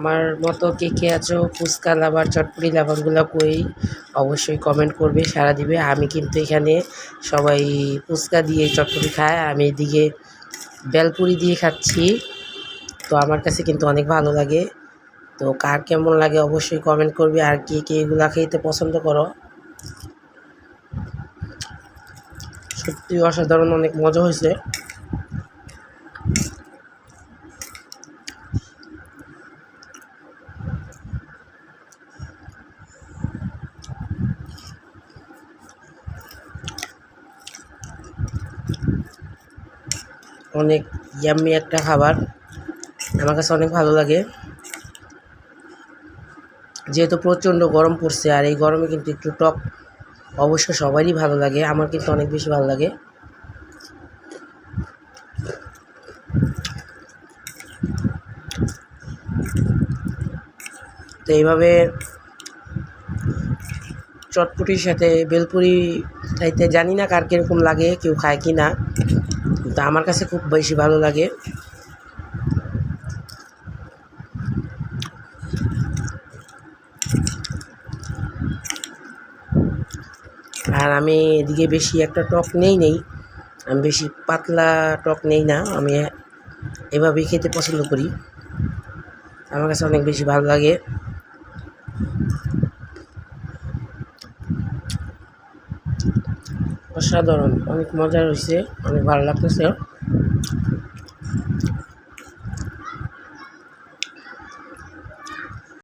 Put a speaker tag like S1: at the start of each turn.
S1: আমার মতো কে কে আছো ফুচকা লাভার চটপটি লাভারগুলো কই অবশ্যই কমেন্ট করবে, সাড়া দিবে। আমি কিন্তু এখানে সবাই ফুচকা দিয়ে চটপটি খায়, আমি এদিকে বেলপুরি দিয়ে খাচ্ছি। তো আমার কাছে কিন্তু অনেক ভালো লাগে। তো কার কেমন লাগে অবশ্যই কমেন্ট করবে, আর কে কে এগুলা খেতে পছন্দ করো। সত্যি অসাধারণ, অনেক মজা হয়েছে। অনেক ইয়াম্মি একটা খাবার, আমার কাছে অনেক ভালো লাগে। যেহেতু প্রচণ্ড গরম পড়ছে, আর এই গরমে কিন্তু একটু টক অবশ্য সবারই ভালো লাগে, আমার কিন্তু অনেক বেশি ভালো লাগে। তো এইভাবে চটপটির সাথে বেলপুরি খাইতে জানি না কার কীরকম লাগে, কেউ খায় কি না, কিন্তু আমার কাছে খুব বেশি ভালো লাগে। আর আমি এদিকে বেশি একটা টক নেই, আমি বেশি পাতলা টক নেই না, আমি এভাবেই খেতে পছন্দ করি, আমার কাছে অনেক বেশি ভালো লাগে। অসাধারণ, অনেক মজা হয়েছে, অনেক ভালো লাগতেছে।